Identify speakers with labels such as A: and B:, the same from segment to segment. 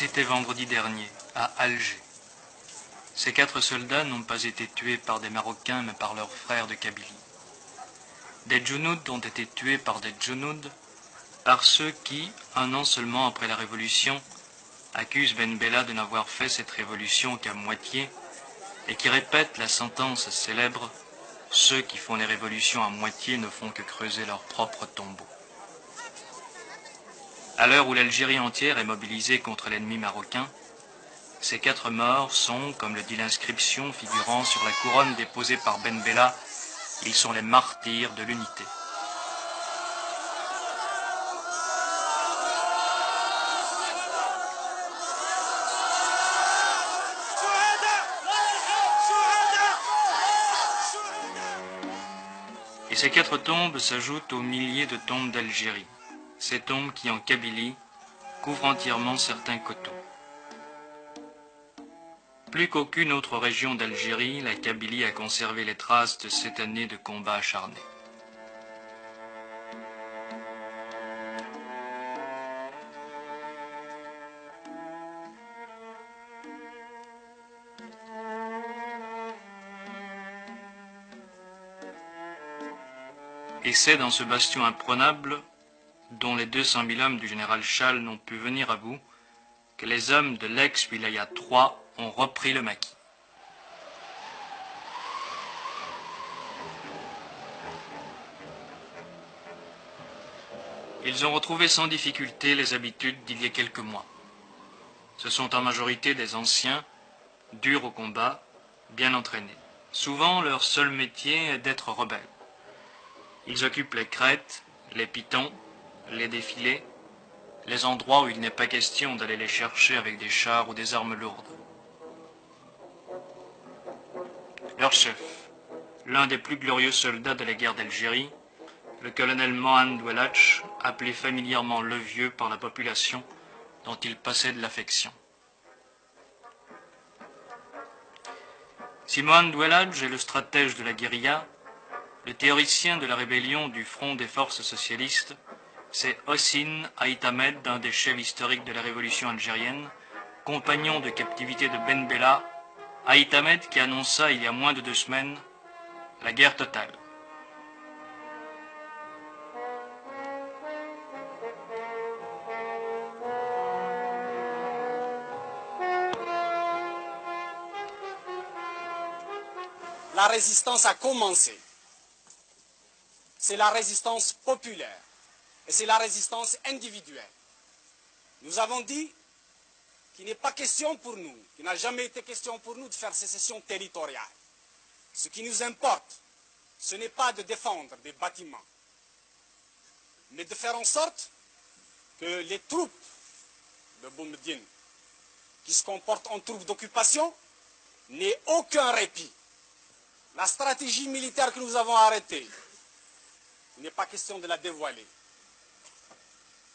A: C'était vendredi dernier, à Alger. Ces 4 soldats n'ont pas été tués par des Marocains, mais par leurs frères de Kabylie. Des Djounoud ont été tués par des Djounoud, par ceux qui, un an seulement après la Révolution, accusent Ben Bella de n'avoir fait cette révolution qu'à moitié, et qui répètent la sentence célèbre « Ceux qui font les révolutions à moitié ne font que creuser leur propre tombeau ». À l'heure où l'Algérie entière est mobilisée contre l'ennemi marocain, ces 4 morts sont, comme le dit l'inscription figurant sur la couronne déposée par Ben Bella, ils sont les martyrs de l'unité. Et ces 4 tombes s'ajoutent aux milliers de tombes d'Algérie, ces tombes qui, en Kabylie, couvrent entièrement certains coteaux. Plus qu'aucune autre région d'Algérie, la Kabylie a conservé les traces de cette année de combats acharnés. Et c'est dans ce bastion imprenable, dont les 200 000 hommes du général Chal n'ont pu venir à bout, que les hommes de l'ex-Wilaya 3 ont repris le maquis. Ils ont retrouvé sans difficulté les habitudes d'il y a quelques mois. Ce sont en majorité des anciens, durs au combat, bien entraînés. Souvent, leur seul métier est d'être rebelles. Ils occupent les crêtes, les pitons, les défilés, les endroits où il n'est pas question d'aller les chercher avec des chars ou des armes lourdes. Leur chef, l'un des plus glorieux soldats de la guerre d'Algérie, le colonel Mohamed Ouelach, appelé familièrement le Vieux par la population, dont il passait de l'affection. Si Mohamed Ouelach est le stratège de la guérilla, le théoricien de la rébellion du Front des forces socialistes, c'est Hossein Aït Ahmed, un des chefs historiques de la révolution algérienne, compagnon de captivité de Ben Bella, Aït Ahmed qui annonça il y a moins de 2 semaines la guerre totale.
B: La résistance a commencé. C'est la résistance populaire et c'est la résistance individuelle. Nous avons dit qu'il n'est pas question pour nous, qu'il n'a jamais été question pour nous de faire sécession territoriale. Ce qui nous importe, ce n'est pas de défendre des bâtiments, mais de faire en sorte que les troupes de Boumediene, qui se comportent en troupes d'occupation, n'aient aucun répit. La stratégie militaire que nous avons arrêtée, il n'est pas question de la dévoiler.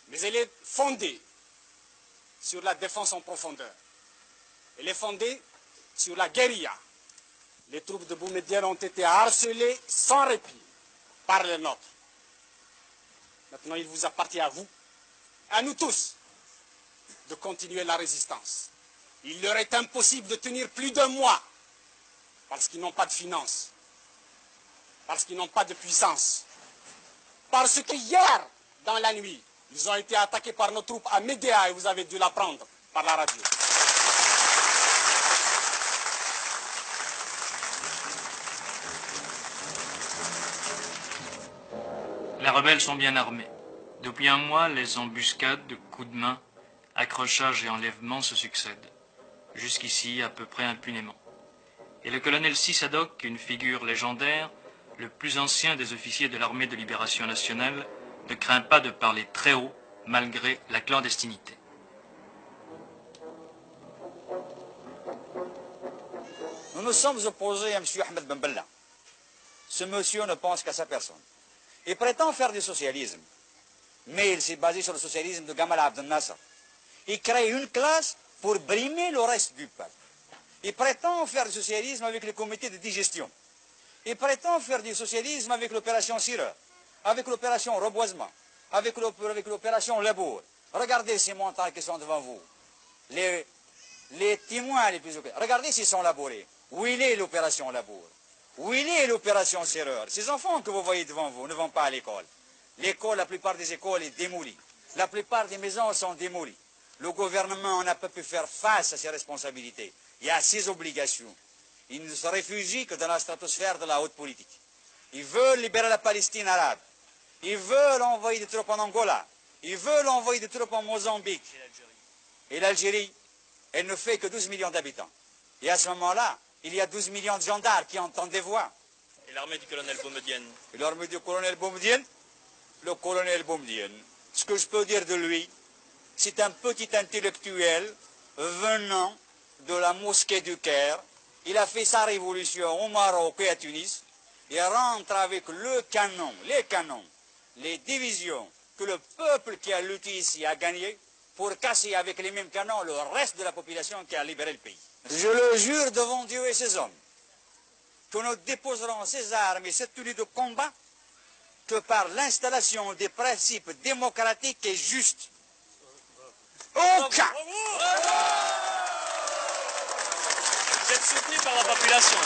B: Mais elle est fondée sur la défense en profondeur. Elle est fondée sur la guérilla. Les troupes de Boumediene ont été harcelées sans répit par les nôtres. Maintenant, il vous appartient à vous, à nous tous, de continuer la résistance. Il leur est impossible de tenir plus d'1 mois parce qu'ils n'ont pas de finances, parce qu'ils n'ont pas de puissance, parce que hier, dans la nuit, ils ont été attaqués par nos troupes à Médéa et vous avez dû l'apprendre par la radio.
A: Les rebelles sont bien armés. Depuis 1 mois, les embuscades, coups de main, accrochages et enlèvements se succèdent. Jusqu'ici, à peu près impunément. Et le colonel Sissadok, une figure légendaire, le plus ancien des officiers de l'armée de libération nationale, ne craint pas de parler très haut, malgré la clandestinité.
C: Nous nous sommes opposés à M. Ahmed Ben Bella. Ce monsieur ne pense qu'à sa personne. Il prétend faire du socialisme, mais il s'est basé sur le socialisme de Gamal Abdel Nasser. Il crée une classe pour brimer le reste du peuple. Il prétend faire du socialisme avec les comités de digestion. Il prétend faire du socialisme avec l'opération Sireur, avec l'opération Reboisement, avec l'opération Labour. Regardez ces montagnes qui sont devant vous. les témoins les plus... Regardez s'ils sont labourés. Où il est l'opération labour? Où il est l'opération serreur? Ces enfants que vous voyez devant vous ne vont pas à l'école. L'école, la plupart des écoles est démolie. La plupart des maisons sont démolies. Le gouvernement n'a pas pu faire face à ses responsabilités et à ses obligations. Il ne se réfugie que dans la stratosphère de la haute politique. Ils veulent libérer la Palestine arabe. Ils veulent envoyer des troupes en Angola. Ils veulent envoyer des troupes en Mozambique. Et l'Algérie, elle ne fait que 12 millions d'habitants. Et à ce moment-là, il y a 12 millions de gendarmes qui entendent des voix.
D: Et l'armée du colonel Boumedienne?
C: Et l'armée du colonel Boumedienne? Le colonel Boumedienne, ce que je peux dire de lui, c'est un petit intellectuel venant de la mosquée du Caire. Il a fait sa révolution au Maroc et à Tunis. Il rentre avec le canon, les canons, les divisions que le peuple qui a lutté ici a gagné pour casser avec les mêmes canons le reste de la population qui a libéré le pays. Je le jure devant Dieu et ses hommes que nous déposerons ces armes et cette tenue de combat que par l'installation des principes démocratiques et justes. Au cas.
D: Vous êtes soutenu par la population?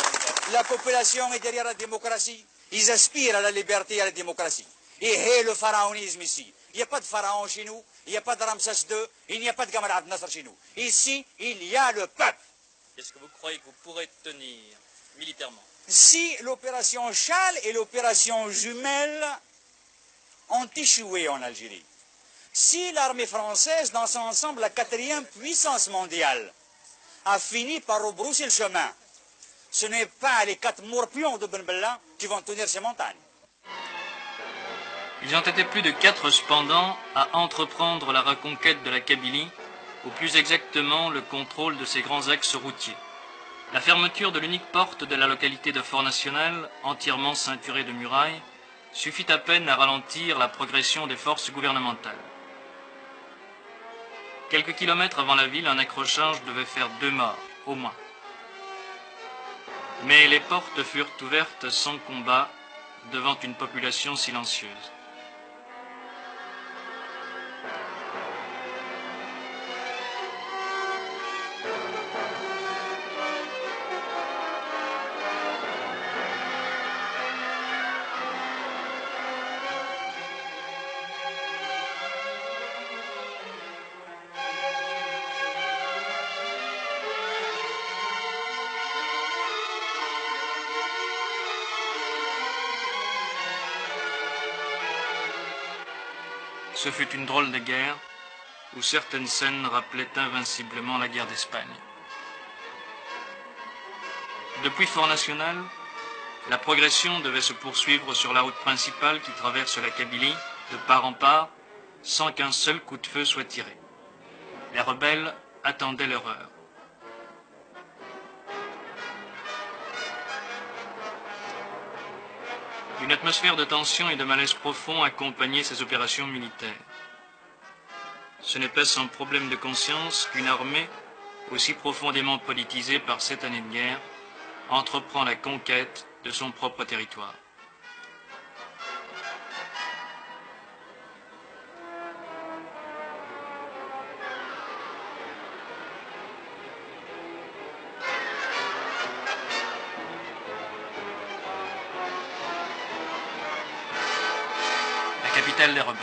C: La population est derrière la démocratie. Ils aspirent à la liberté et à la démocratie. Et le pharaonisme ici. Il n'y a pas de pharaon chez nous, il n'y a pas de Ramsès II, il n'y a pas de Gamal Abdel Nasser chez nous. Ici, il y a le peuple.
D: Est-ce que vous croyez que vous pourrez tenir militairement?
C: Si l'opération Châle et l'opération Jumelle ont échoué en Algérie, si l'armée française, dans son ensemble, la quatrième puissance mondiale, a fini par rebrousser le chemin, ce n'est pas les 4 morpions de Ben Bella qui vont tenir ces montagnes.
A: Ils ont été plus de 4 cependant à entreprendre la reconquête de la Kabylie, ou plus exactement le contrôle de ses grands axes routiers. La fermeture de l'unique porte de la localité de Fort National, entièrement ceinturée de murailles, suffit à peine à ralentir la progression des forces gouvernementales. Quelques kilomètres avant la ville, un accrochage devait faire 2 morts, au moins. Mais les portes furent ouvertes sans combat devant une population silencieuse. Ce fut une drôle de guerre, où certaines scènes rappelaient invinciblement la guerre d'Espagne. Depuis Fort National, la progression devait se poursuivre sur la route principale qui traverse la Kabylie, de part en part, sans qu'un seul coup de feu soit tiré. Les rebelles attendaient leur heure. Une atmosphère de tension et de malaise profond accompagnait ces opérations militaires. Ce n'est pas sans problème de conscience qu'une armée, aussi profondément politisée par 7 années de guerre, entreprend la conquête de son propre territoire. La capitale des rebelles.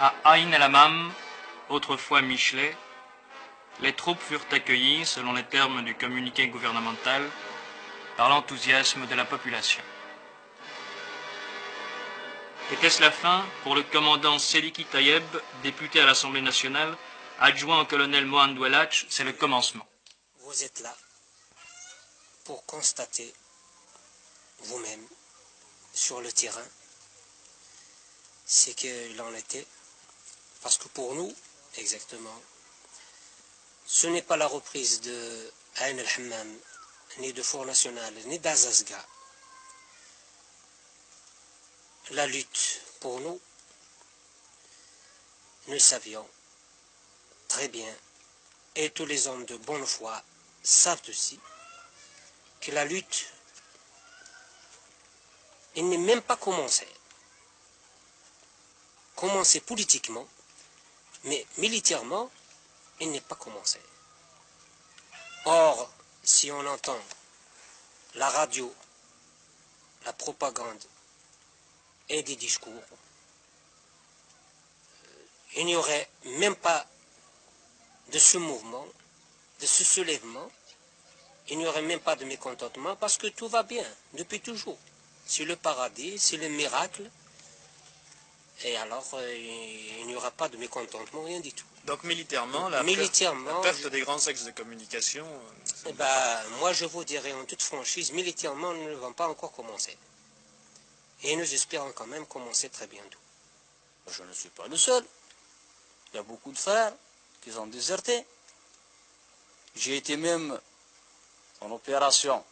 A: À Ain el-Hamam, autrefois Michelet, les troupes furent accueillies, selon les termes du communiqué gouvernemental, par l'enthousiasme de la population. Était-ce la fin pour le commandant Seliki Tayeb, député à l'Assemblée nationale, adjoint au colonel Mohamed Ouelach? C'est le commencement.
E: Vous êtes là pour constater vous-même sur le terrain ce qu'il en était. Parce que pour nous, exactement, ce n'est pas la reprise de Ain el-Hamam, ni de Fort National, ni d'Azazga. La lutte, pour nous, nous savions très bien, et tous les hommes de bonne foi savent aussi, que la lutte il n'est même pas commencé. Commencé politiquement, mais militairement, il n'est pas commencé. Or, si on entend la radio, la propagande et des discours, il n'y aurait même pas de ce mouvement, de ce soulèvement, il n'y aurait même pas de mécontentement parce que tout va bien depuis toujours. C'est le paradis, c'est le miracle, et alors il n'y aura pas de mécontentement, rien du tout.
D: Donc militairement, la perte des grands axes de communication...
E: moi je vous dirais en toute franchise, militairement nous ne vont pas encore commencer. Et nous espérons quand même commencer très bientôt.
F: Je ne suis pas le seul. Il y a beaucoup de frères qui ont déserté. J'ai été même en opération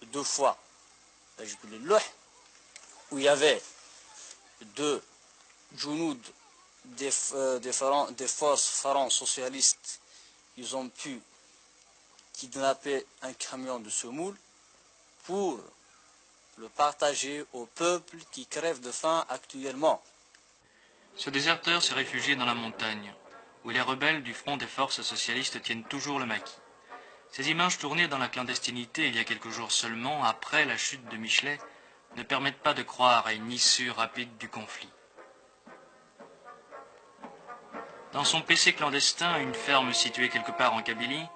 F: 2 fois à Jbel-el-Louh, où il y avait 2 Jounoud des forces pharaons socialistes. Ils ont pu kidnapper un camion de semoule pour le partager au peuple qui crève de faim actuellement.
A: Ce déserteur s'est réfugié dans la montagne, où les rebelles du front des forces socialistes tiennent toujours le maquis. Ces images tournées dans la clandestinité il y a quelques jours seulement, après la chute de Michelet, ne permettent pas de croire à une issue rapide du conflit. Dans son PC clandestin à une ferme située quelque part en Kabylie,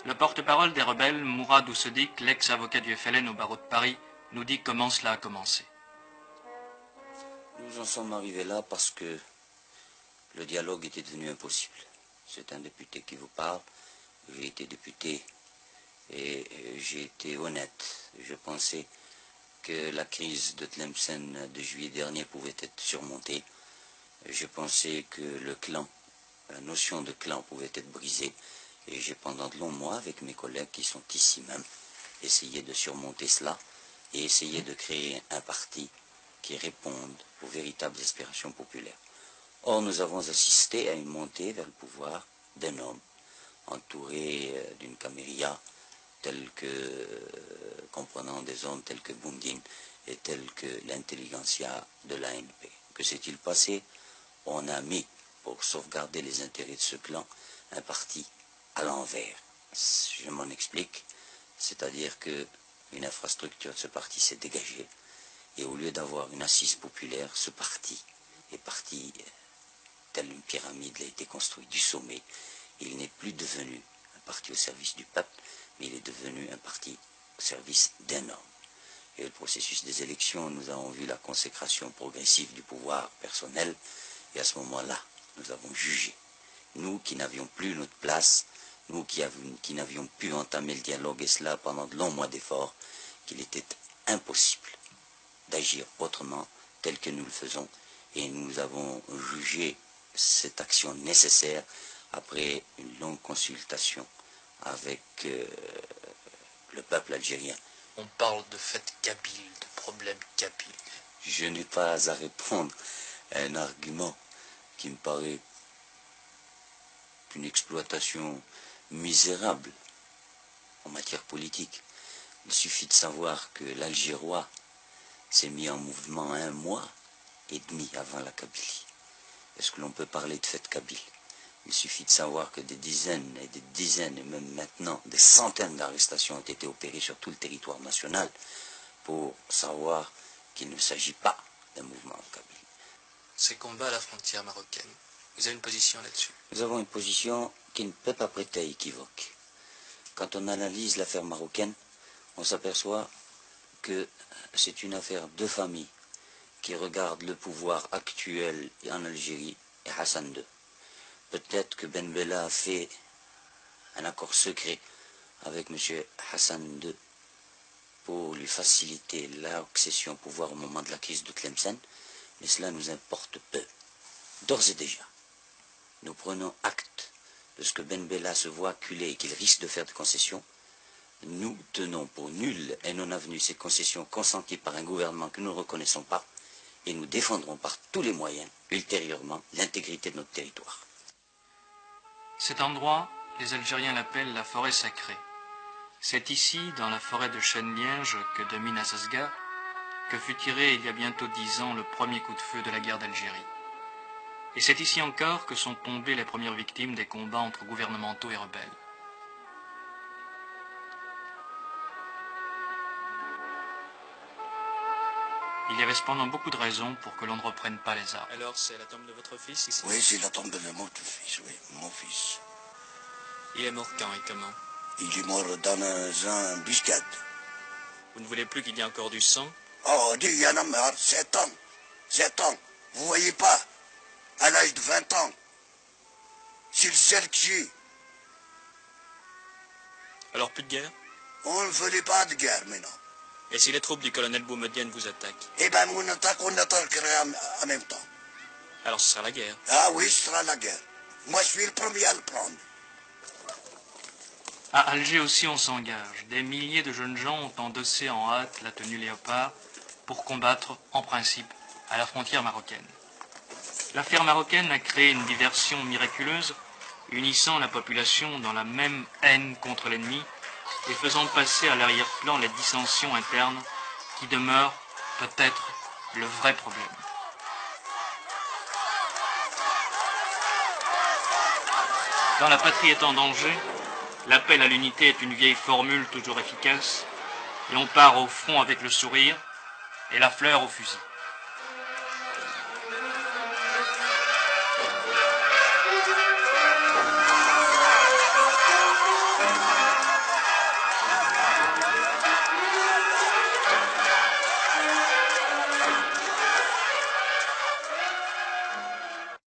A: le porte-parole des rebelles, Mourad Oussedik, l'ex-avocat du FLN au barreau de Paris, nous dit comment cela a commencé.
G: Nous en sommes arrivés là parce que le dialogue était devenu impossible. C'est un député qui vous parle. J'ai été député et j'ai été honnête. Je pensais que la crise de Tlemcen de juillet dernier pouvait être surmontée. Je pensais que le clan, la notion de clan pouvait être brisée. Et j'ai pendant de longs mois, avec mes collègues qui sont ici même, essayé de surmonter cela et essayé de créer un parti qui réponde aux véritables aspirations populaires. Or, nous avons assisté à une montée vers le pouvoir d'un homme, entouré d'une caméria, comprenant des hommes tels que Boundine et tels que l'intelligentsia de l'ANP. Que s'est-il passé? On a mis, pour sauvegarder les intérêts de ce clan, un parti à l'envers. Je m'en explique, c'est-à-dire qu'une infrastructure de ce parti s'est dégagée, et au lieu d'avoir une assise populaire, ce parti est parti, telle une pyramide, il a été construit du sommet. Il n'est plus devenu un parti au service du peuple, mais il est devenu un parti au service d'un homme. Et le processus des élections, nous avons vu la consécration progressive du pouvoir personnel, et à ce moment-là, nous avons jugé. Nous qui n'avions plus notre place, nous qui n'avions pu entamer le dialogue, et cela pendant de longs mois d'efforts, qu'il était impossible d'agir autrement tel que nous le faisons. Et nous avons jugé cette action nécessaire après une longue consultation avec le peuple algérien.
D: On parle de fait kabyle, de problème kabyle.
G: Je n'ai pas à répondre à un argument qui me paraît une exploitation misérable en matière politique. Il suffit de savoir que l'Algérois s'est mis en mouvement 1 mois et demi avant la Kabylie. Est-ce que l'on peut parler de fête kabyle? Il suffit de savoir que des dizaines et des dizaines, et même maintenant des centaines d'arrestations ont été opérées sur tout le territoire national pour savoir qu'il ne s'agit pas d'un mouvement en Kabylie.
D: Ces combats à la frontière marocaine, vous avez une position là-dessus?
G: Nous avons une position qui ne peut pas prêter à équivoque. Quand on analyse l'affaire marocaine, on s'aperçoit que c'est une affaire de famille qui regarde le pouvoir actuel en Algérie et Hassan II. Peut-être que Ben Bella a fait un accord secret avec M. Hassan II pour lui faciliter l'accession au pouvoir au moment de la crise de Tlemcen, mais cela nous importe peu. D'ores et déjà, nous prenons acte de ce que Ben Bella se voit acculé et qu'il risque de faire des concessions. Nous tenons pour nulles et non avenues ces concessions consenties par un gouvernement que nous ne reconnaissons pas, et nous défendrons par tous les moyens, ultérieurement, l'intégrité de notre territoire.
A: Cet endroit, les Algériens l'appellent la forêt sacrée. C'est ici, dans la forêt de chênes-lièges, que domine Assasga, que fut tiré il y a bientôt 10 ans le premier coup de feu de la guerre d'Algérie. Et c'est ici encore que sont tombées les premières victimes des combats entre gouvernementaux et rebelles. Il y avait cependant beaucoup de raisons pour que l'on ne reprenne pas les armes.
D: Alors, c'est la tombe de votre fils ici?
H: Oui, c'est la tombe de mon fils, oui, mon fils.
D: Il est mort quand et comment?
H: Il est mort dans un embuscade.
D: Vous ne voulez plus qu'il y ait encore du sang?
H: Oh, il y en a marre, 7 ans. 7 ans. Vous voyez pas? À l'âge de 20 ans. C'est le seul que j'ai.
D: Alors plus de guerre?
H: On ne voulait pas de guerre maintenant.
D: Et si les troupes du colonel Boumedienne vous attaquent?
H: Eh bien, on attaquerait en même temps.
D: Alors ce sera la guerre.
H: Ah oui, ce sera la guerre. Moi, je suis le premier à le prendre.
A: À Alger aussi on s'engage. Des milliers de jeunes gens ont endossé en hâte la tenue léopard pour combattre, en principe, à la frontière marocaine. L'affaire marocaine a créé une diversion miraculeuse, unissant la population dans la même haine contre l'ennemi et faisant passer à l'arrière-plan les dissensions internes qui demeurent peut-être le vrai problème. Quand la patrie est en danger, l'appel à l'unité est une vieille formule toujours efficace, et on part au front avec le sourire et la fleur au fusil.